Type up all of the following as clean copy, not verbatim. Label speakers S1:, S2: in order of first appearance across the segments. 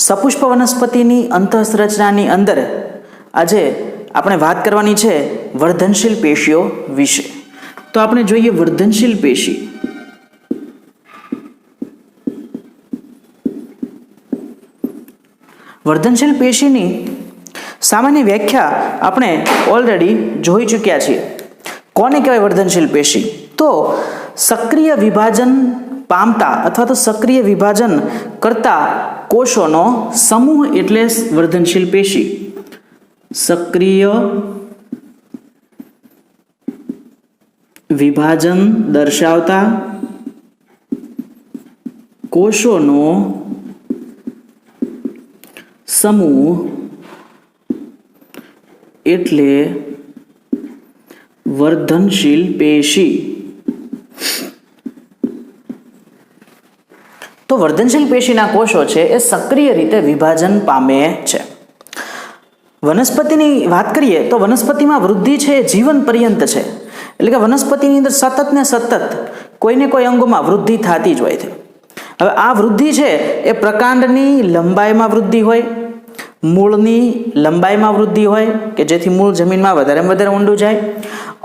S1: સપુષ્પ વનસ્પતિની અંતઃસંરચનાની અંદર આજે આપણે વાત કરવાની છે વર્ધનશીલ પેશીઓ વિશે. તો આપણે જોઈએ વર્ધનશીલ પેશી. વર્ધનશીલ પેશીની સામાન્ય વ્યાખ્યા આપણે ઓલરેડી જોઈ ચૂક્યા છીએ. કોને કહેવાય વર્ધનશીલ પેશી? તો સક્રિય વિભાજન પામતા અથવા તો સક્રિય વિભાજન કરતા કોષોનો સમૂહ એટલે વર્ધનશીલ પેશી. સક્રિય વિભાજન દર્શાવતા કોષોનો સમૂહ એટલે વર્ધનશીલ પેશી. તો વર્ધનશીલ પેશીના કોષો છે એ સક્રિય રીતે વિભાજન પામે છે. વનસ્પતિની વાત કરીએ તો વનસ્પતિમાં વૃદ્ધિ છે એ જીવન પર્યંત છે. એટલે કે વનસ્પતિની અંદર સતત ને સતત કોઈને કોઈ અંગોમાં વૃદ્ધિ થતી જ હોય છે. હવે આ વૃદ્ધિ છે એ પ્રકાંડની લંબાઈમાં વૃદ્ધિ હોય, મૂળની લંબાઈમાં વૃદ્ધિ હોય કે જેથી મૂળ જમીનમાં વધારે ઊંડું જાય,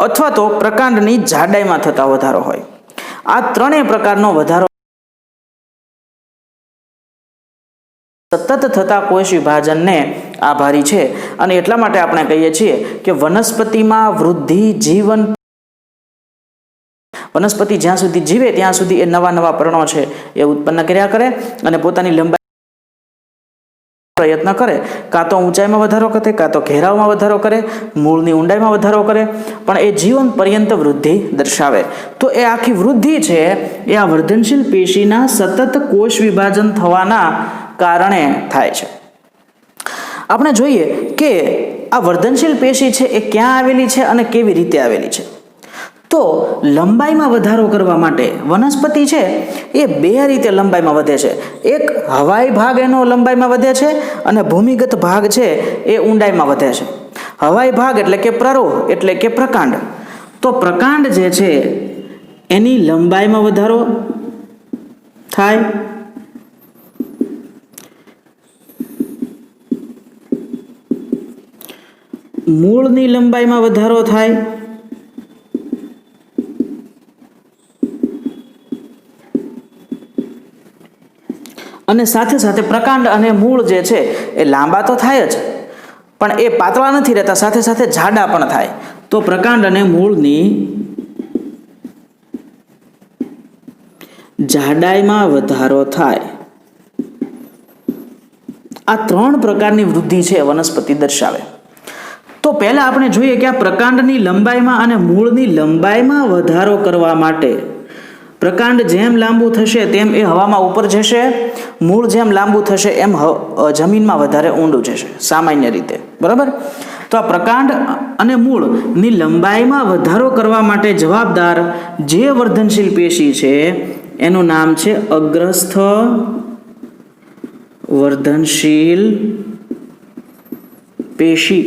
S1: અથવા તો પ્રકાંડની જાડાઈમાં થતા વધારો હોય. આ ત્રણેય પ્રકારનો વધારો સતત થતા કોષ વિભાજનને આભારી છે. અને એટલા માટે આપણે કહીએ છીએ કે વનસ્પતિમાં વૃદ્ધિ જીવન, વનસ્પતિ જ્યાં સુધી જીવે ત્યાં સુધી એ નવા પર્ણો છે એ ઉત્પન્ન કર્યા કરે અને પોતાની લંબાઈ પ્રયત્ન કરે, કાં તો ઊંચાઈમાં વધારો કરે, કાં તો ઘેરાવમાં વધારો કરે, મૂળની ઊંડાઈમાં વધારો કરે, પણ એ જીવન પર્યંત વૃદ્ધિ દર્શાવે. તો એ આખી વૃદ્ધિ છે એ આ વર્ધનશીલ પેશીના સતત કોષ વિભાજન થવાના કારણે થાય છે. આપણે જોઈએ કે આ વર્ધનશીલ પેશી છે એ ક્યાં આવેલી છે અને કેવી રીતે આવેલી છે. તો લંબાઈમાં વધારો કરવા માટે વનસ્પતિ છે એ બે રીતે લંબાઈમાં વધે છે. એક હવાઈ ભાગ એનો લંબાઈમાં વધે છે અને ભૂમિગત ભાગ છે એ ઊંડાઈમાં વધે છે. હવાઈ ભાગ એટલે કે પ્રરોહ એટલે કે પ્રકાંડ. તો પ્રકાંડ જે છે એની લંબાઈમાં વધારો થાય, મૂળની લંબાઈમાં વધારો થાય, અને સાથે સાથે પ્રકાંડ અને મૂળ જે છે એ લાંબા તો થાય જ, પણ એ પાતળા નથી રહેતા, સાથે સાથે જાડા પણ થાય. તો પ્રકાંડ અને મૂળની જાડાઈમાં વધારો થાય. આ ત્રણ પ્રકારની વૃદ્ધિ છે વનસ્પતિ દર્શાવે. તો પહેલા આપણે જોઈએ કે આ પ્રકાંડની લંબાઈમાં અને મૂળની લંબાઈમાં વધારો કરવા માટે પ્રકાંડ જેમ લાંબુ થશે તેમ એ હવામાં ઉપર જશે, મૂળ જેમ લાંબુ થશે એમ જમીનમાં વધારે ઊંડું જશે સામાન્ય રીતે, બરાબર. તો આ પ્રકાંડ અને મૂળની લંબાઈમાં વધારો કરવા માટે જવાબદાર જે વર્ધનશીલ પેશી છે એનું નામ છે અગ્રસ્થ વર્ધનશીલ પેશી,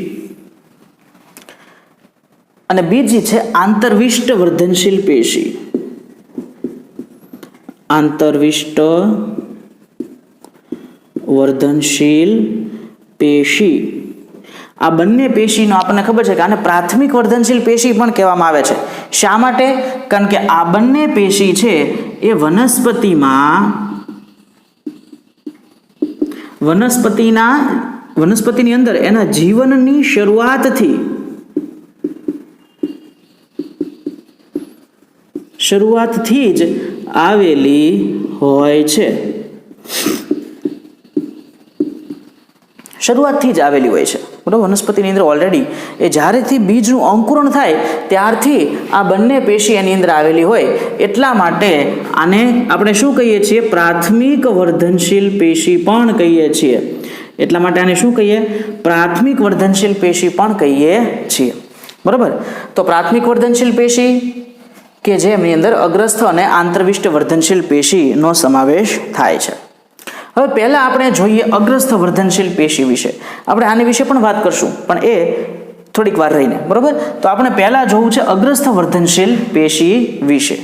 S1: અને બીજી છે આંતરવિષ્ટ વર્ધનશીલ પેશી. આંતરવિષ્ટ વર્ધનશીલ પેશી. આ બંને પેશીનો આપણને ખબર છે કે આને પ્રાથમિક વર્ધનશીલ પેશી પણ કહેવામાં આવે છે. શા માટે? કારણ કે આ બંને પેશી છે એ વનસ્પતિની અંદર એના જીવનની શરૂઆતથી જ આવેલી હોય છે. શરૂઆતથી જ આવેલી હોય છે, બરાબર. વનસ્પતિની અંદર ઓલરેડી એ જ્યારેથી બીજનું અંકુરણ થાય ત્યારથી આ બંને પેશી એની અંદર આવેલી હોય. એટલા માટે આને આપણે શું કહીએ છીએ? પ્રાથમિક વર્ધનશીલ પેશી પણ કહીએ છીએ. એટલા માટે આને શું કહીએ? પ્રાથમિક વર્ધનશીલ પેશી પણ કહીએ છીએ, બરાબર. તો પ્રાથમિક વર્ધનશીલ પેશી કે જેમની અંદર અગ્રસ્થ અને આંતરવિષ્ટ વર્ધનશીલ પેશીનો સમાવેશ થાય છે. હવે પહેલા આપણે જોઈએ અગ્રસ્થ વર્ધનશીલ પેશી વિશે. આપણે આની વિશે પણ વાત કરશું, પણ એ થોડીક વાર રહીને, બરાબર. તો આપણે પહેલા જોવું છે અગ્રસ્થ વર્ધનશીલ પેશી વિશે.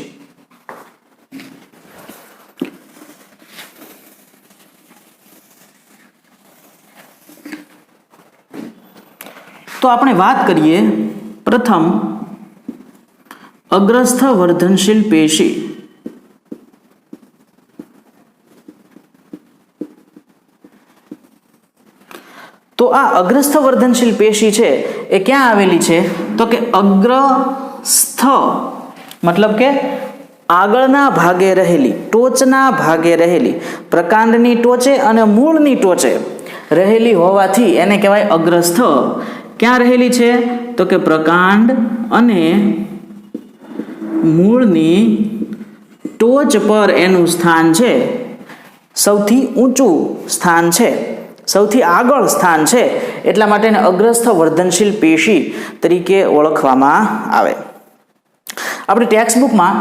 S1: તો આપણે વાત કરીએ પ્રથમ અગ્રસ્થ વર્ધનશીલ પેશી. તો આ અગ્રસ્થ વર્ધનશીલ પેશી છે એ ક્યાં આવેલી છે? તો કે અગ્રસ્થ મતલબ કે આગળના ભાગે રહેલી, ટોચના ભાગે રહેલી, પ્રકાંડની ટોચે અને મૂળની ટોચે રહેલી હોવાથી એને કહેવાય અગ્રસ્થ. ક્યાં રહેલી છે? તો કે પ્રકાંડ અને મૂળની ટોચ પર એનું સ્થાન છે, સૌથી ઊંચું સ્થાન છે, સૌથી આગળ સ્થાન છે, એટલા માટે એને અગ્રસ્થ વર્ધનશીલ પેશી તરીકે ઓળખવામાં આવે. આપણી ટેક્સ્ટ બુકમાં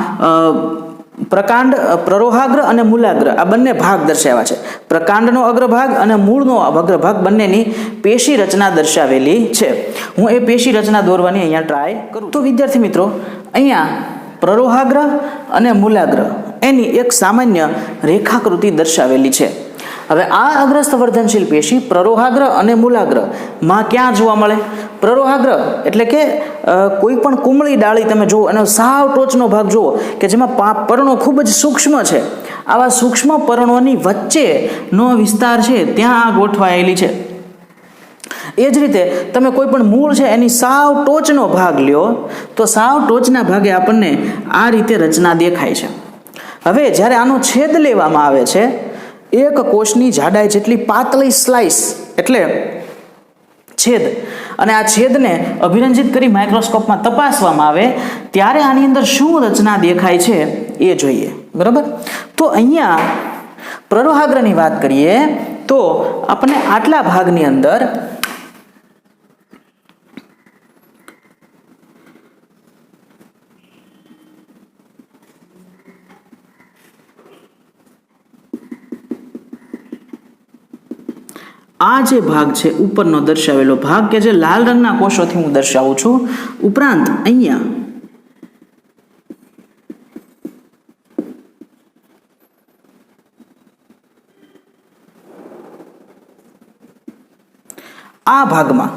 S1: પ્રકાંડ, પ્રરોહાગ્ર અને મૂલાગ્ર આ બંને ભાગ દર્શાવ્યા છે. પ્રકાંડનો અગ્રભાગ અને મૂળનો અગ્રભાગ બંનેની પેશી રચના દર્શાવેલી છે. હું એ પેશી રચના દોરવાની અહીંયા ટ્રાય કરું. તો વિદ્યાર્થી મિત્રો, અહીંયા પ્રરોહાગ્ર અને મૂલાગ્ર એની એક સામાન્ય રેખાકૃતિ દર્શાવેલી છે. હવે આ અગ્રસ્થ વર્ધનશીલ પેશી પ્રરોહાગ્ર અને મૂલાગ્ર માં ક્યાં જોવા મળે? પ્રરોહાગ્ર એટલે કે કોઈ પણ કુમળી ડાળી તમે જુઓ, એનો સાવ ટોચનો ભાગ જુઓ કે જેમાં પર્ણો ખૂબ જ સૂક્ષ્મ છે. આવા સૂક્ષ્મ પર્ણોની વચ્ચેનો વિસ્તાર છે ત્યાં આ ગોઠવાયેલી છે. એ જ રીતે તમે કોઈ પણ મૂળ છે એની સાવ ટોચનો ભાગ લ્યો તો સાવ ટોચના ભાગે આપણને આ રીતે રચના દેખાય છે. હવે જ્યારે આનો છેદ લેવામાં આવે છે, એક કોષની જાડાઈ જેટલી પાતળી સ્લાઇસ એટલે છેદ, અને આ છેદને અભિરંજિત કરી માઇક્રોસ્કોપમાં તપાસવામાં આવે ત્યારે આની અંદર શું રચના દેખાય છે એ જોઈએ. બરાબર? તો અહીંયા પ્રરોહાગ્રની વાત કરીએ તો આપણને આટલા ભાગની અંદર આ જે ભાગ છે ઉપરનો દર્શાવેલો ભાગ કે જે લાલ રંગના કોષોથી હું દર્શાવું છું, ઉપરાંત અહીંયા આ ભાગમાં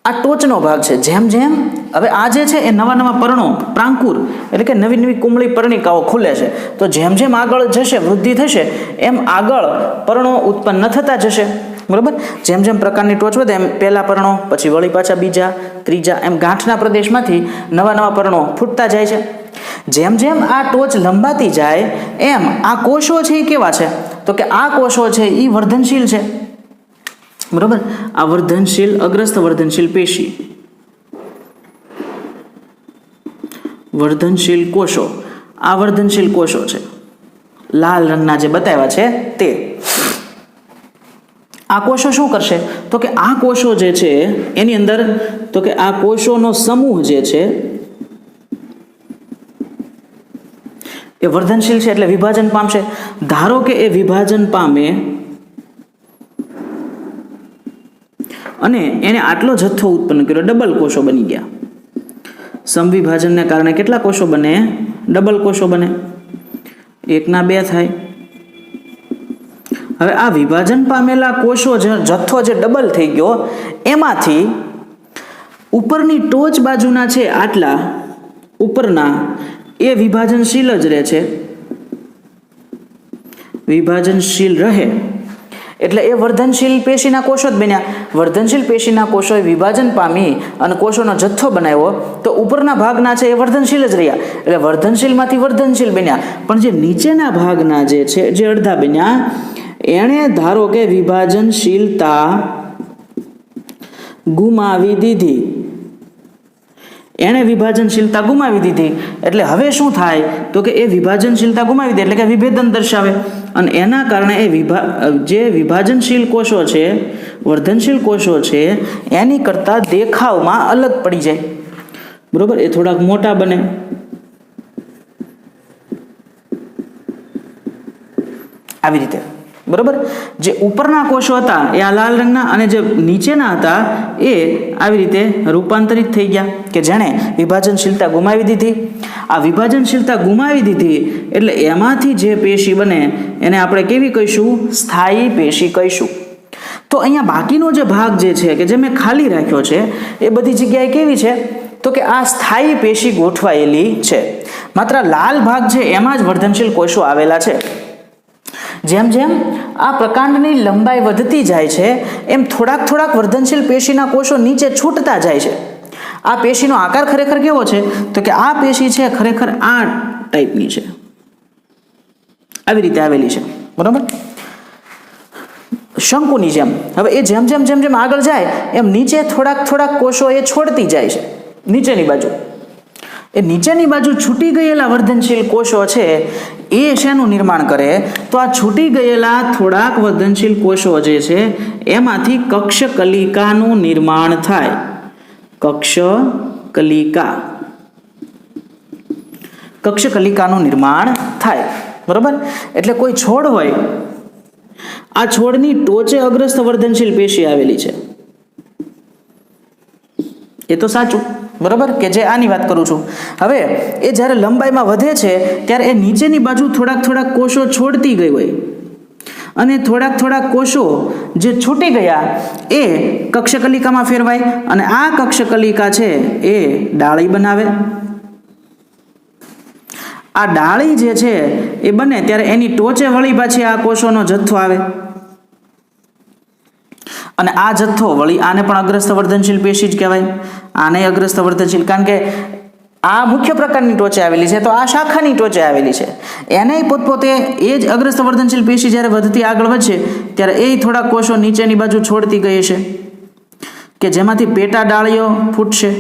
S1: આ ટોચનો ભાગ છે. જેમ જેમ હવે આ જે છે એ નવા નવા પર્ણો, પ્રાંકુર એટલે કે નવી નવી કુમળી પર્ણિકાઓ ખુલે છે. તો જેમ જેમ આગળ જશે, વૃદ્ધિ થશે, એમ આગળ પર્ણો ઉત્પન્ન થતા જશે. બરાબર? જેમ જેમ પ્રકારની ટોચ વધે એમ પહેલા પર્ણો, પછી વળી પાછા બીજા, ત્રીજા, એમ ગાંઠના પ્રદેશમાંથી નવા નવા પર્ણો ફૂટતા જાય છે. જેમ જેમ આ ટોચ લંબાતી જાય એમ આ કોષો છે એ કેવા છે? તો કે આ કોષો છે એ વર્ધનશીલ છે. બરાબર? આ વર્ધનશીલ, અગ્રસ્થ વર્ધનશીલ પેશી, વર્ધનશીલ કોષો, આ વર્ધનશીલ કોષો છે લાલ રંગના જે બતાવ્યા છે તે. આ કોષો શું કરશે? તો કે આ કોષો જે છે એની અંદર તો કે આ કોષોનો સમૂહ જે છે એ વર્ધનશીલ છે એટલે વિભાજન પામશે. ધારો કે એ વિભાજન પામે અને એને આટલો જથ્થો ઉત્પન્ન કર્યો, ડબલ કોષો બની ગયા. સમવિભાજનને કારણે કેટલા કોષો બને? ડબલ કોષો બને. 1 ના 2 થાય. હવે આ વિભાજન પામેલા કોષો જથ્થો જે ડબલ થઈ ગયો એમાંથી ઉપરની ટોચ બાજુના છે આટલા ઉપરના એ વિભાજનશીલ જ રહે છે, વિભાજનશીલ રહે એટલે એ વર્ધનશીલ પેશીના કોષો જ બન્યા. વર્ધનશીલ પેશીના કોષોએ વિભાજન પામી અને કોષોનો જથ્થો બનાવ્યો તો ઉપરના ભાગના છે એ વર્ધનશીલ જ રહ્યા એટલે વર્ધનશીલમાંથી વર્ધનશીલ બન્યા. પણ જે નીચેના ભાગના જે છે જે અડધા બન્યા એણે ધારો કે વિભાજનશીલતા ગુમાવી દીધી, એણે વિભાજનશીલતા ગુમાવી દીધી એટલે હવે શું થાય? તો કે એ વિભાજનશીલતા ગુમાવી દે એટલે કે વિભેદન દર્શાવે અને એના કારણે એ જે વિભાજનશીલ કોષો છે, વર્ધનશીલ કોષો છે એની કરતાં દેખાવમાં અલગ પડી જાય. બરોબર? એ થોડાક મોટા બને. આવી રીતે. બરોબર? જે ઉપરના કોષો હતા એ આ લાલ રંગના અને જે નીચેના હતા એ આવી રીતે રૂપાંતરિત થઈ ગયા કે જેણે વિભાજનશીલતા ગુમાવી દીધી. આ વિભાજનશીલતા ગુમાવી દીધી એટલે એમાંથી જે પેશી બને એને આપણે કેવી કહીશું? સ્થાયી પેશી કહીશું. તો અહીંયા બાકીનો જે ભાગ જે છે કે જે મેં ખાલી રાખ્યો છે એ બધી જગ્યાએ કેવી છે તો કે આ સ્થાયી પેશી ગોઠવાયેલી છે. માત્ર લાલ ભાગ છે એમાં જ વર્ધનશીલ કોષો આવેલા છે. જેમ જેમ આ પ્રકાંડની લંબાઈ વધતી જાય છે એમ થોડાક વર્ધનશીલ પેશીના કોષો નીચે છૂટતા જાય છે. આ પેશીનો આકાર ખરેખર કેવો છે તો કે આ પેશી છે ખરેખર આ ટાઈપની છે, આવી રીતે આવેલી છે, બરાબર, શંકુની જેમ. હવે એ જેમ જેમ આગળ જાય એમ નીચે થોડાક કોષો એ છોડતી જાય છે નીચેની બાજુ. એ નીચેની બાજુ છૂટી ગયેલા વર્ધનશીલ કોષો છે એ શેનું નિર્માણ કરે તો આ છૂટી ગયેલા થોડાક વર્ધનશીલ કોષો જે છે એમાંથી કક્ષકલિકાનું નિર્માણ થાય. કક્ષકલિકાનું નિર્માણ થાય, બરોબર. એટલે કોઈ છોડ હોય, આ છોડની ટોચે અગ્રસ્થ વર્ધનશીલ પેશી આવેલી છે, એ તો સાચું, બરોબર, કે જે આની વાત કરું છું. હવે એ જ્યારે લંબાઈમાં વધે છે ત્યારે એ નીચેની બાજુ થોડાક કોષો છોડતી ગઈ હોય અને થોડાક કોષો જે છૂટી ગયા એ કક્ષકલિકામાં ફેરવાય અને આ કક્ષકલિકા છે એ ડાળી બનાવે. આ ડાળી જે છે એ બને ત્યારે એની ટોચે વળી પાછી આ કોષોનો જથ્થો આવે અને આ જથ્થો વળી આને પણ અગ્રસ્થ વર્ધનશીલ પેશી જ કહેવાય, આને અગ્રસ્થ વર્ધનશીલ, કારણ કે આ મુખ્ય પ્રકારની ટોચે આવેલી છે તો આ શાખાની ટોચે આવેલી છે. એને પોતપોતે એ જ અગ્રસ્થ વર્ધનશીલ પેશી જ્યારે વધતી આગળ વધશે ત્યારે એ થોડા કોષો નીચેની બાજુ છોડતી ગઈ છે કે જેમાંથી પેટા ડાળીઓ ફૂટશે,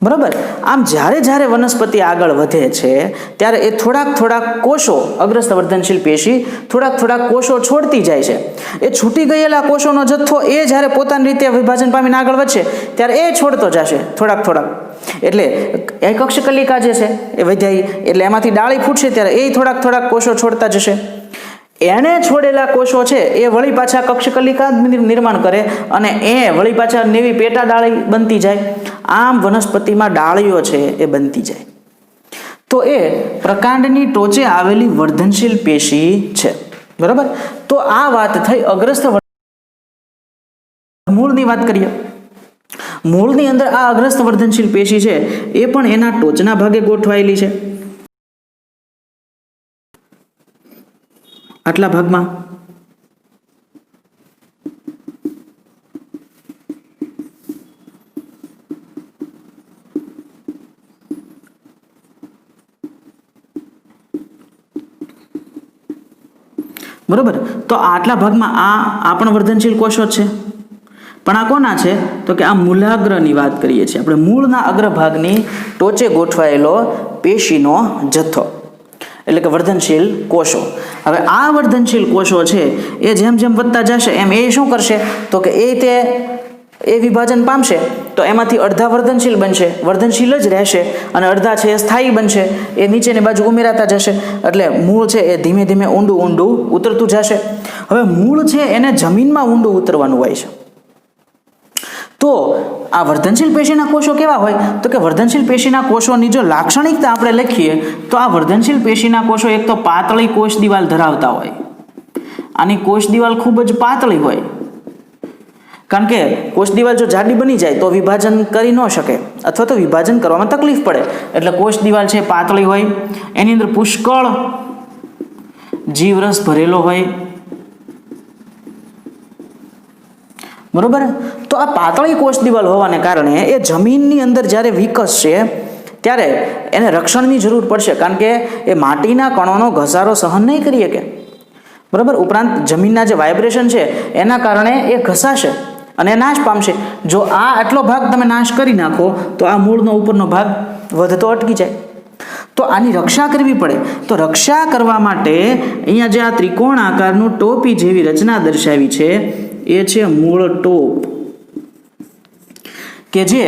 S1: બરાબર. આમ જ્યારે વનસ્પતિ આગળ વધે છે ત્યારે એ થોડાક કોષો અગ્રસ્થ વર્ધનશીલ પેશી થોડાક કોષો છોડતી જાય છે. એ છૂટી ગયેલા કોષોનો જથ્થો એ જ્યારે પોતાની રીતે વિભાજન પામીને આગળ વધશે ત્યારે એ છોડતો જશે થોડાક. એટલે એ કક્ષકલિકા જે છે એ વધ્યાઈ એટલે એમાંથી ડાળી ફૂટશે ત્યારે એ થોડાક કોષો છોડતા જશે. એને છોડેલા કોષો છે એ વળી પાછા કક્ષકલિકા નિર્માણ કરે અને એ વળી પાછા નવી પેટા ડાળી બનતી જાય. આમ વનસ્પતિમાં ડાળીઓ છે એ બનતી જાય. તો એ પ્રકાંડની ટોચે આવેલી વર્ધનશીલ પેશી છે, બરાબર. તો આ વાત થઈ અગ્રસ્થ. મૂળની વાત કરીએ. મૂળની અંદર આ અગ્રસ્થ વર્ધનશીલ પેશી છે એ પણ એના ટોચના ભાગે ગોઠવાયેલી છે, આટલા ભાગમાં. બરોબર. તો આટલા ભાગમાં આ પણ વર્ધનશીલ કોષો છે, પણ આ કોના છે તો કે આ મૂલાગ્રની વાત કરીએ છીએ આપણે. મૂળના અગ્રભાગની ટોચે ગોઠવાયેલો પેશીનો જથ્થો એટલે કે વર્ધનશીલ કોષો. હવે આ વર્ધનશીલ કોષો છે એ જેમ વધતા જશે એમ એ શું કરશે તો કે એ વિભાજન પામશે તો એમાંથી અડધા વર્ધનશીલ બનશે, વર્ધનશીલ જ રહેશે, અને અડધા છે એ સ્થાયી બનશે, એ નીચેની બાજુ ઉમેરાતા જશે. એટલે મૂળ છે એ ધીમે ઊંડું ઉતરતું જશે. હવે મૂળ છે એને જમીનમાં ઊંડું ઉતરવાનું હોય છે. તો આ વર્ધનશીલ પેશીના કોષો કેવા હોય તો કે વર્ધનશીલ પેશીના કોષોની જો લાક્ષણિકતા આપણે લખીએ તો આ વર્ધનશીલ પેશીના કોષો એક તો પાતળી કોષ દિવાલ ધરાવતા હોય. આની કોષ દિવાલ ખૂબ જ પાતળી હોય, કારણ કે કોષ દિવાલ જો જાડી બની જાય તો વિભાજન કરી ન શકે અથવા તો વિભાજન કરવામાં તકલીફ પડે. એટલે કોષ દિવાલ છે પાતળી હોય, એની અંદર પુષ્કળ જીવરસ ભરેલો હોય, બરોબર. તો આ પાતળી કોષ દિવાલ હોવાને કારણે એ જમીનની અંદર જ્યારે વિકસશે ત્યારે એને રક્ષણની જરૂર પડશે, કારણ કે એ માટીના કણોનો ઘસારો સહન નહીં કરી શકે, બરોબર. ઉપરાંત જમીનના જે વાઇબ્રેશન છે એના કારણે એ ઘસાશે અને નાશ પામશે. જો આ આટલો ભાગ તમે નાશ કરી નાખો તો આ મૂળનો ઉપરનો ભાગ વધતો અટકી જાય. તો આની રક્ષા કરવી પડે. તો રક્ષા કરવા માટે અહીંયા જે આ ત્રિકોણ આકારનું ટોપી જેવી રચના દર્શાવી છે એ છે મૂળ ટોપ, કે જે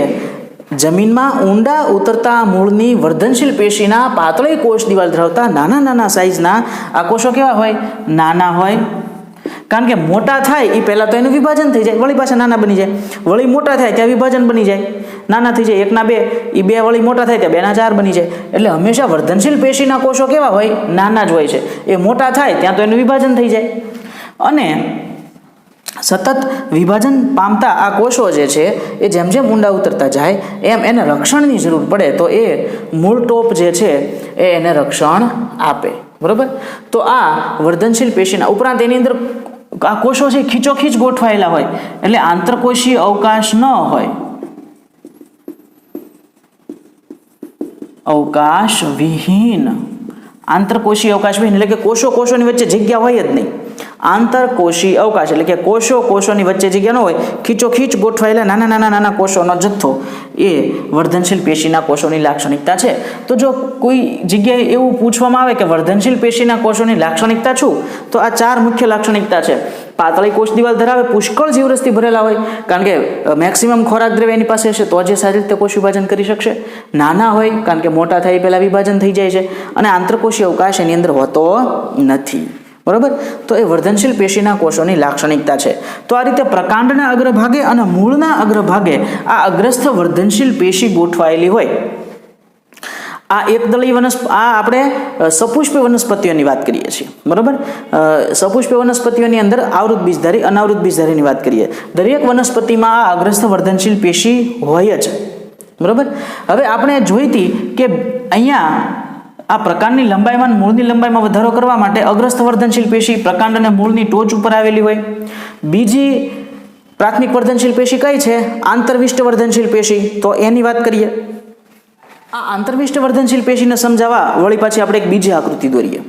S1: જમીનમાં ઊંડા ઉતરતા મૂળની વર્ધનશીલ પેશીના પાતળી કોષ દિવાલ ધરાવતા નાના સાઈઝના આ કોષો કેવા હોય? નાના હોય. કારણ કે મોટા થાય એ પહેલાં તો એનું વિભાજન થઈ જાય, વળી પાછા નાના બની જાય, વળી મોટા થાય ત્યાં વિભાજન બની જાય, નાના થઈ જાય, 1 ના 2, એ 2 વળી મોટા થાય ત્યાં 2 ના 4 બની જાય. એટલે હંમેશા વર્ધનશીલ પેશીના કોષો કેવા હોય? નાના જ હોય છે. એ મોટા થાય ત્યાં તો એનું વિભાજન થઈ જાય. અને સતત વિભાજન પામતા આ કોષો જે છે એ જેમ જેમ ઊંડા ઉતરતા જાય એમ એને રક્ષણની જરૂર પડે તો એ મૂળ ટોપ જે છે એ એને રક્ષણ આપે, બરાબર. તો આ વર્ધનશીલ પેશીના ઉપરાંત એની અંદર આ કોષો છે ખીચોખીચ ગોઠવાયેલા હોય એટલે આંતરકોષીય અવકાશ ન હોય, અવકાશ વિહીન, આંતરકોષીય અવકાશ વિહીન એટલે કે કોષોની વચ્ચે જગ્યા હોય જ નહીં. આંતરકોષીય અવકાશ એટલે કે કોષોની વચ્ચે જગ્યા ન હોય, ખીચોખીચ ગોઠવાયેલા નાના કોષોનો જથ્થો એ વર્ધનશીલ પેશીના કોષોની લાક્ષણિકતા છે. તો જો કોઈ જગ્યાએ એવું પૂછવામાં આવે કે વર્ધનશીલ પેશીના કોષોની લાક્ષણિકતા શું, તો આ 4 મુખ્ય લાક્ષણિકતા છે. પાતળી કોષ દિવાલ ધરાવે, પુષ્કળ જીવરસથી ભરેલા હોય કારણ કે મેક્સિમમ ખોરાક દ્રવ્ય એની પાસે હશે તો જ સારી રીતે કોષ વિભાજન કરી શકશે. નાના હોય કારણ કે મોટા થાય પહેલાં વિભાજન થઈ જાય છે, અને આંતરકોષીય અવકાશ એની અંદર હોતો નથી, બરાબર. તો એ વર્ધનશીલ પેશીના કોષોની લાક્ષણિકતા છે. તો આ રીતે પ્રકાંડના અગ્રભાગે અને મૂળના અગ્રભાગે આ અગ્રસ્થ વર્ધનશીલ પેશી ગોઠવાયેલી હોય. આ એકદળી આપણે સપુષ્પી વનસ્પતિઓની વાત કરીએ છીએ, બરાબર. સપુષ્પી વનસ્પતિઓની અંદર આવૃત બીજધારી, અનાવૃત બીજધારીની વાત કરીએ. દરેક વનસ્પતિમાં આ અગ્રસ્થ વર્ધનશીલ પેશી હોય જ, બરાબર. હવે આપણે જોઈતી કે અહીંયા આ પ્રકાંડની લંબાઈમાં મૂળની લંબાઈમાં વધારો કરવા માટે અગ્રસ્થ વર્ધનશીલ પેશી પ્રકાંડ અને મૂળની ટોચ ઉપર આવેલી હોય. બીજી પ્રાથમિક વર્ધનશીલ પેશી કઈ છે? આંતરવિષ્ટ વર્ધનશીલ પેશી. તો એની વાત કરીએ. આ આંતરવિષ્ટ વર્ધનશીલ પેશીને સમજાવવા વળી પાછી આપણે એક બીજી આકૃતિ દોરીએ.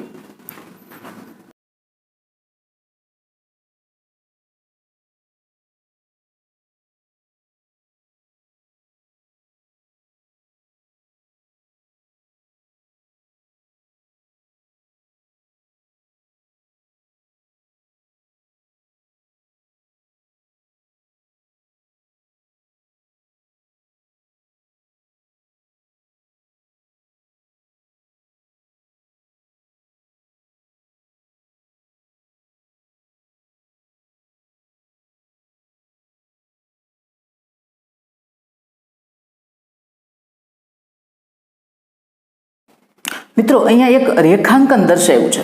S1: મિત્રો અહીંયા એક રેખાંકન દર્શાવ્યું છે.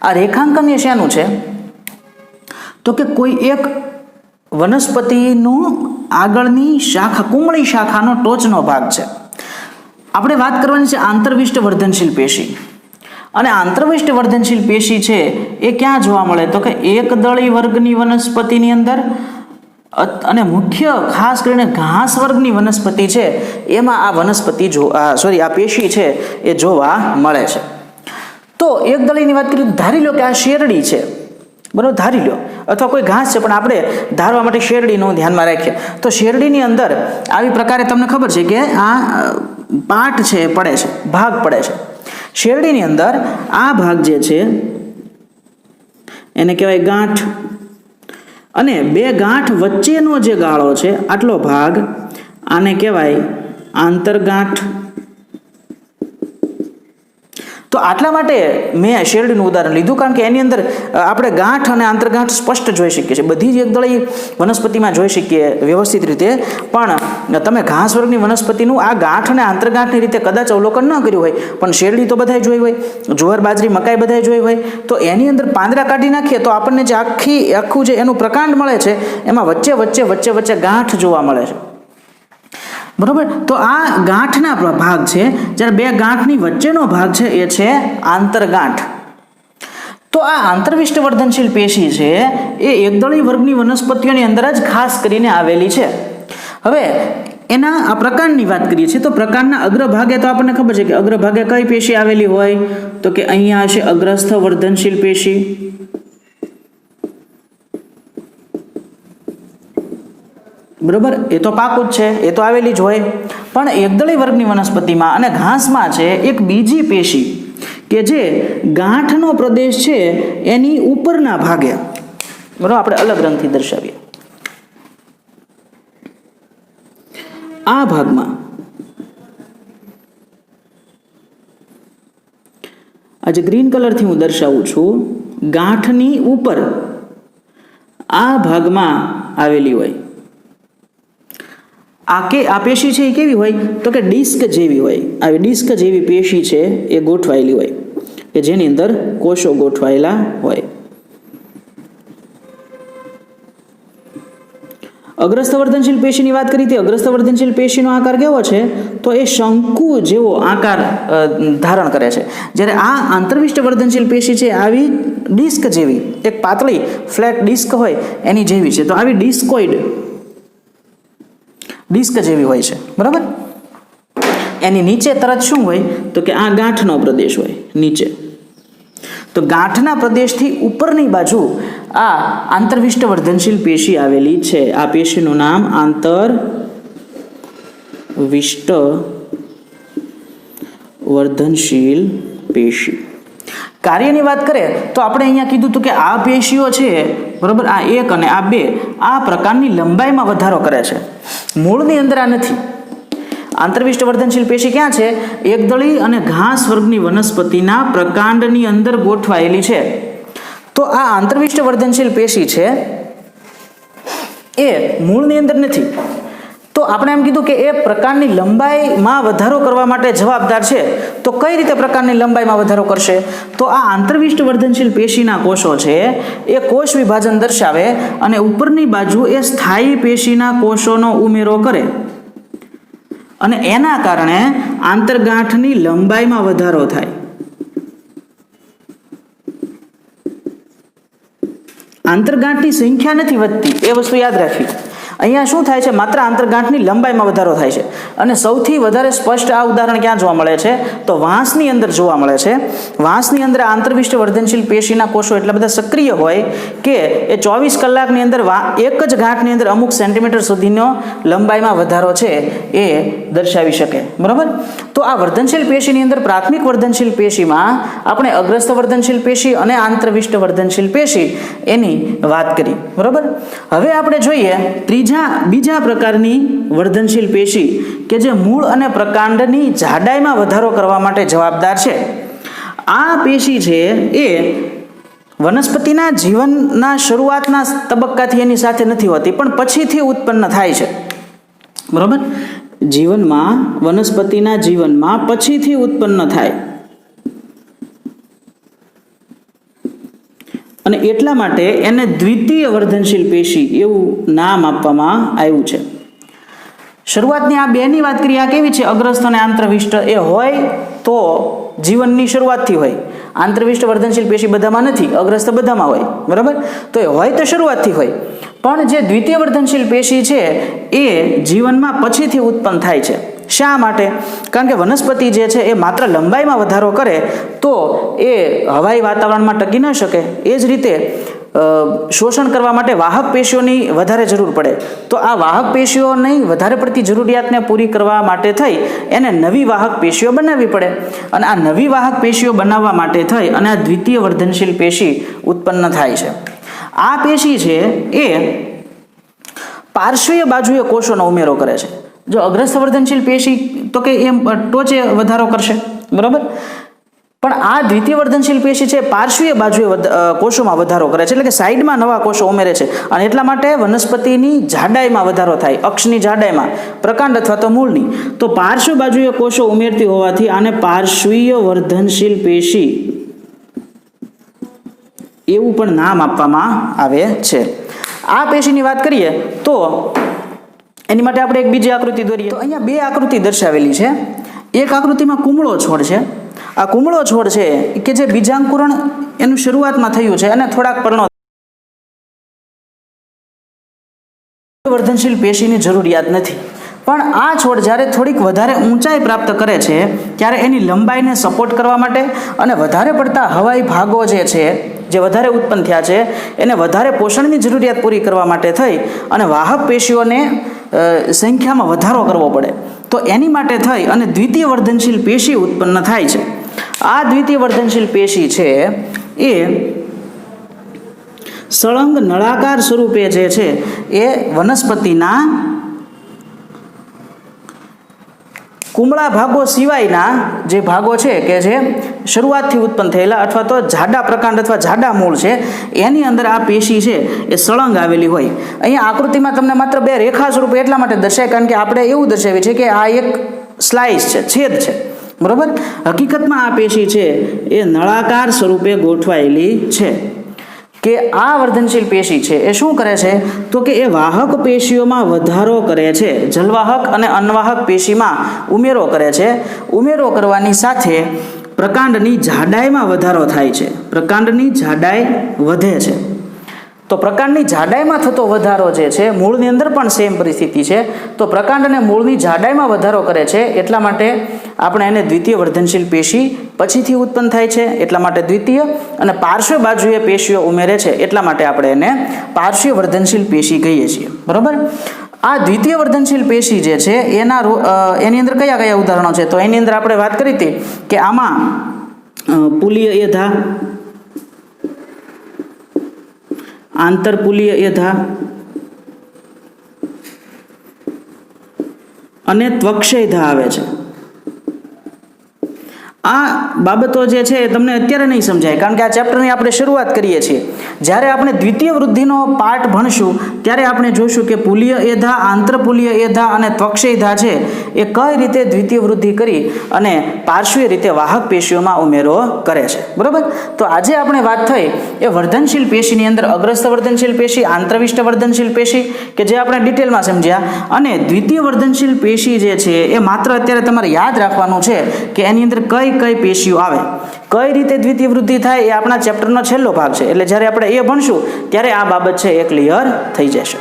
S1: આ રેખાંકન એ શાનું છે? તો કે કોઈ એક વનસ્પતિનો આગળની શાખા, કુમળી શાખાનો ટોચનો ભાગ છે. આપણે વાત કરવાની છે આંતરવિષ્ટ વર્ધનશીલ પેશી. અને આંતરવિષ્ટ વર્ધનશીલ પેશી છે એ ક્યાં જોવા મળે? તો કે એકદળી વર્ગની વનસ્પતિની અંદર અને મુખ્ય ખાસ કરીને ઘાસ વર્ગની વનસ્પતિ છે એમાં આ વનસ્પતિ આ પેશી છે એ જોવા મળે છે. તો એકદળીની વાત કરીએ તો ધારી લો કે આ શેરડી છે, બરાબર, ધારી લો, અથવા કોઈ ઘાસ છે પણ આપણે ધારવા માટે શેરડીનું ધ્યાનમાં રાખીએ. તો શેરડીની અંદર આવી પ્રકારે તમને ખબર છે કે આ પાટ છે પડે છે, ભાગ પડે છે. શેરડીની અંદર આ ભાગ જે છે એને કહેવાય ગાંઠ, અને બે ગાંઠ વચ્ચેનો જે ગાળો છે આટલો ભાગ આને કહેવાય આંતરગાંઠ. તો આટલા માટે મેં શેરડીનું ઉદાહરણ લીધું કારણ કે એની અંદર આપણે ગાંઠ અને આંતરગાંઠ સ્પષ્ટ જોઈ શકીએ છીએ. બધી જ એકદળી વનસ્પતિમાં જોઈ શકીએ વ્યવસ્થિત રીતે, પણ તમે ઘાસ વર્ગની વનસ્પતિનું આ ગાંઠ અને આંતરગાંઠની રીતે કદાચ અવલોકન ન કર્યું હોય, પણ શેરડી તો બધાય જોઈ હોય, જુવાર બાજરી મકાઈ બધાય જોઈ હોય. તો એની અંદર પાંદડા કાઢી નાખીએ તો આપણને જે આખું જે એનું પ્રકાંડ મળે છે એમાં વચ્ચે ગાંઠ જોવા મળે છે, બરોબર. તો આ ગાંઠના ભાગ છે, જ્યારે બે ગાંઠની વચ્ચેનો ભાગ છે એ છે આંતરગાંઠ. તો આ આંતરવિષ્ટ વર્ધનશીલ પેશી છે એ એકદળી વર્ગની વનસ્પતિઓની અંદર જ ખાસ કરીને આવેલી છે. હવે એના આ પ્રકાંડની વાત કરીએ છીએ તો પ્રકાંડના અગ્રભાગે તો આપણને ખબર છે કે અગ્રભાગે કઈ પેશી આવેલી હોય? તો કે અહીંયા હશે અગ્રસ્થ વર્ધનશીલ પેશી, બરોબર. એ તો પાકું જ છે, એ તો આવેલી જ હોય. પણ એકદળી વર્ગની વનસ્પતિમાં અને ઘાસમાં છે એક બીજી પેશી કે જે ગાંઠનો પ્રદેશ છે એની ઉપરના ભાગે, બરોબર, આપણે અલગ રંગથી દર્શાવીએ. આ ભાગમાં આજે ગ્રીન કલરથી હું દર્શાવું છું, ગાંઠની ઉપર આ ભાગમાં આવેલી હોય. આ પેશી છે એ કેવી હોય? તો કે ડિસ્ક જેવી હોય. આવી ડિસ્ક જેવી પેશી છે એ ગોઠવાયેલી હોય કે જેની અંદર કોષો ગોઠવાયેલા હોય. અગ્રસ્થ વર્ધનશીલ પેશીની વાત કરી હતી. અગ્રસ્થ વર્ધનશીલ પેશીનો આકાર કેવો છે? તો એ શંકુ જેવો આકાર ધારણ કરે છે. જ્યારે આ આંતરવિષ્ટ વર્ધનશીલ પેશી છે આવી ડિસ્ક જેવી, એક પાતળી ફ્લેટ ડિસ્ક હોય એની જેવી છે. તો આવી ડિસ્કોઇડ ડિસ્ક જેવી હોય છે, બરાબર. એની નીચે તરત શું હોય? તો કે આ ગાંઠનો પ્રદેશ હોય નીચે. તો ગાંઠના પ્રદેશથી ઉપરની બાજુ આ આંતરવિષ્ટ વર્ધનશીલ પેશી આવેલી છે. આ પેશીનું નામ આંતરવિષ્ટ વર્ધનશીલ પેશી. કાર્યની વાત કરીએ તો આપણે અહીંયા કીધું હતું કે આ પેશીઓ છે, બરાબર, આ 1 અને આ 2 આ પ્રકારની લંબાઈમાં વધારો કરે છે. મૂળની અંદર આ નથી. આંતરવિષ્ટ વર્ધનશીલ પેશી ક્યાં છે? એકદળી અને ઘાસ વર્ગની વનસ્પતિના પ્રકાંડની અંદર ગોઠવાયેલી છે. તો આ આંતરવિષ્ટ વર્ધનશીલ પેશી છે એ મૂળની અંદર નથી. તો આપણે એમ કીધું કે એ પ્રકાંડની લંબાઈમાં વધારો કરવા માટે જવાબદાર છે. તો કઈ રીતે પ્રકાંડની લંબાઈમાં વધારો કરશે? તો આ આંતરવિષ્ટ વર્ધનશીલ પેશીના કોષો છે એ કોષ વિભાજન દર્શાવે અને ઉપરની બાજુ એ સ્થાયી પેશીના કોષોનો ઉમેરો કરે અને એના કારણે આંતરગાંઠની લંબાઈમાં વધારો થાય. આંતરગાંઠની સંખ્યા નથી વધતી, એ વસ્તુ યાદ રાખવી. અહીંયા શું થાય છે? માત્ર આંતરગાંઠની લંબાઈમાં વધારો થાય છે. અને સૌથી વધારે સ્પષ્ટ આ ઉદાહરણ ક્યાં જોવા મળે છે? તો વાંસની અંદર જોવા મળે છે. વાંસની અંદર આંતરવિષ્ટ વર્ધનશીલ પેશીના કોષો એટલા બધા સક્રિય હોય કે એ 24 કલાકની અંદર એક જ ગાંઠની અંદર અમુક સેન્ટીમીટર સુધીનો લંબાઈમાં વધારો છે એ દર્શાવી શકે, બરાબર. તો આ વર્ધનશીલ પેશીની અંદર પ્રાથમિક વર્ધનશીલ પેશીમાં આપણે અગ્રસ્થ વર્ધનશીલ પેશી અને આંતરવિષ્ટ વર્ધનશીલ પેશી એની વાત કરી, બરાબર. હવે આપણે જોઈએ બીજા પ્રકારની વર્ધનશીલ પેશી કે જે મૂળ અને પ્રકાંડની જાડાઈમાં વધારો કરવા માટે જવાબદાર છે. આ પેશી છે એ વનસ્પતિના જીવનના શરૂઆતના તબક્કાથી એની સાથે નથી હોતી, પણ પછીથી ઉત્પન્ન થાય છે, બરાબર. જીવનમાં વનસ્પતિના જીવનમાં પછીથી ઉત્પન્ન થાય અને એટલા માટે એને દ્વિતીય વર્ધનશીલ પેશી એવું નામ આપવામાં આવ્યું છે. શરૂઆતની આ બેની વાત કરીએ, આ કેવી છે? અગ્રસ્થ અને આંતરવિષ્ટ એ હોય તો જીવનની શરૂઆતથી હોય. આંતરવિષ્ટ વર્ધનશીલ પેશી બધામાં નથી, અગ્રસ્થ બધામાં હોય, બરાબર. તો એ હોય તો શરૂઆતથી હોય, પણ જે દ્વિતીય વર્ધનશીલ પેશી છે એ જીવનમાં પછીથી ઉત્પન્ન થાય છે. શા માટે? કારણ કે વનસ્પતિ જે છે એ માત્ર લંબાઈમાં વધારો કરે તો એ હવાઈ વાતાવરણમાં ટકી ન શકે. એ જ રીતે શોષણ કરવા માટે વાહક પેશીઓની વધારે જરૂર પડે. તો આ વાહક પેશીઓની વધારે પડતી જરૂરિયાતને પૂરી કરવા માટે થઈ એને નવી વાહક પેશીઓ બનાવવી પડે. અને આ નવી વાહક પેશીઓ બનાવવા માટે થઈ અને આ દ્વિતીય વર્ધનશીલ પેશી ઉત્પન્ન થાય છે. આ પેશી છે એ પાર્શ્વીય બાજુએ કોષોનો ઉમેરો કરે છે. જો અગ્રસ્થ વર્ધનશીલ પેશી તો કે એમ ટોચે વધારો કરશે, બરાબર. પણ આ દ્વિતીય વર્ધનશીલ પેશી છે પાર્શ્વીય બાજુએ કોષોમાં વધારો કરે છે, એટલે કે સાઈડમાં નવા કોષો ઉમેરે છે. અને એટલા માટે વનસ્પતિની જાડાઈમાં વધારો થાય, અક્ષની જાડાઈમાં, પ્રકાંડ અથવા તો મૂળની. તો પાર્શ્વ બાજુએ કોષો ઉમેરતી હોવાથી આને પાર્શ્વીય વર્ધનશીલ પેશી એવું પણ નામ આપવામાં આવે છે. આ પેશીની વાત કરીએ તો એની માટે આપણે એક બીજી આકૃતિ દોરીએ. તો અહીંયા બે આકૃતિ દર્શાવેલી છે. એક આકૃતિમાં કુમળો છોડ છે. આ કુમળો છોડ છે કે જે બીજાંકુરણ એનું શરૂઆતમાં થયું છે અને થોડાક પર્ણો વર્ધનશીલ પેશીની જરૂરિયાત નથી. પણ આ છોડ જ્યારે થોડીક વધારે ઊંચાઈ પ્રાપ્ત કરે છે ત્યારે એની લંબાઈને સપોર્ટ કરવા માટે અને વધારે પડતા હવાઈ ભાગો જે છે જે વધારે ઉત્પન્ન થયા છે એને વધારે પોષણની જરૂરિયાત પૂરી કરવા માટે થઈ અને વાહક પેશીઓને સંખ્યામાં વધારો કરવો પડે. તો એની માટે થઈ અને દ્વિતીય વર્ધનશીલ પેશી ઉત્પન્ન થાય છે. આ દ્વિતીય વર્ધનશીલ પેશી છે એ સળંગ નળાકાર સ્વરૂપે જે છે એ વનસ્પતિના કુમળા ભાગો સિવાયના જે ભાગો છે કે જે શરૂઆતથી ઉત્પન્ન થયેલા અથવા તો જાડા પ્રકાંડ અથવા જાડા મૂળ છે એની અંદર આ પેશી છે એ સળંગ આવેલી હોય. અહીંયા આકૃતિમાં તમને માત્ર બે રેખા સ્વરૂપે એટલા માટે દર્શાય કારણ કે આપણે એવું દર્શાવ્યું છે કે આ એક સ્લાઇસ છે, છેદ છે, બરોબર. હકીકતમાં આ પેશી છે એ નળાકાર સ્વરૂપે ગોઠવાયેલી છે. કે આ વર્ધનશીલ પેશી છે એ શું કરે છે તો કે એ વાહક પેશીઓમાં વધારો કરે છે, જલવાહક અને અન્વાહક પેશીમાં ઉમેરો કરે છે. ઉમેરો કરવાની સાથે પ્રકાંડની જાડાઈમાં વધારો થાય છે, પ્રકાંડની જાડાઈ વધે છે. તો પ્રકાંડની જાડાઈમાં થતો વધારો જે છે, મૂળની અંદર પણ સેમ પરિસ્થિતિ છે, તો પ્રકાંડ અને મૂળની જાડાઈમાં વધારો કરે છે, એટલા માટે આપણે એને દ્વિતીય વર્ધનશીલ પેશી પછીથી ઉત્પન્ન થાય છે, એટલા માટે દ્વિતીય. અને પાર્શ્વ બાજુએ પેશીઓ ઉમેરે છે, એટલા માટે આપણે એને પાર્શ્વ વર્ધનશીલ પેશી કહીએ છીએ. બરોબર. આ દ્વિતીય વર્ધનશીલ પેશી જે છે એની અંદર કયા કયા ઉદાહરણો છે, તો એની અંદર આપણે વાત કરી હતી કે આમાં પુલીય એધા, આંતરપુલીય એધા અને ત્વક્ષેધા આવે છે. આ બાબતો જે છે એ તમને અત્યારે નહીં સમજાય, કારણ કે આ ચેપ્ટરની આપણે શરૂઆત કરીએ છીએ. જ્યારે આપણે દ્વિતીય વૃદ્ધિનો પાઠ ભણશું ત્યારે આપણે જોઈશું કે પુલીય એધા, આંતરપુલીય એધા અને ત્વક્ષેધા છે એ કઈ રીતે દ્વિતીય વૃદ્ધિ કરી અને પાર્શ્વીય રીતે વાહક પેશીઓમાં ઉમેરો કરે છે. બરોબર. તો આજે આપણે વાત થઈ એ વર્ધનશીલ પેશીની અંદર અગ્રસ્થ વર્ધનશીલ પેશી, આંતરવિષ્ટ વર્ધનશીલ પેશી કે જે આપણે ડિટેલમાં સમજ્યા, અને દ્વિતીય વર્ધનશીલ પેશી જે છે એ માત્ર અત્યારે તમારે યાદ રાખવાનું છે કે એની અંદર કઈ પેશીઓ આવે, કઈ રીતે દ્વિતીય વૃદ્ધિ થાય, એ આપણા ચેપ્ટરનો છેલ્લો ભાગ છે. એટલે જ્યારે આપણે એ ભણશું ત્યારે આ બાબત છે એ ક્લિયર થઈ જશે.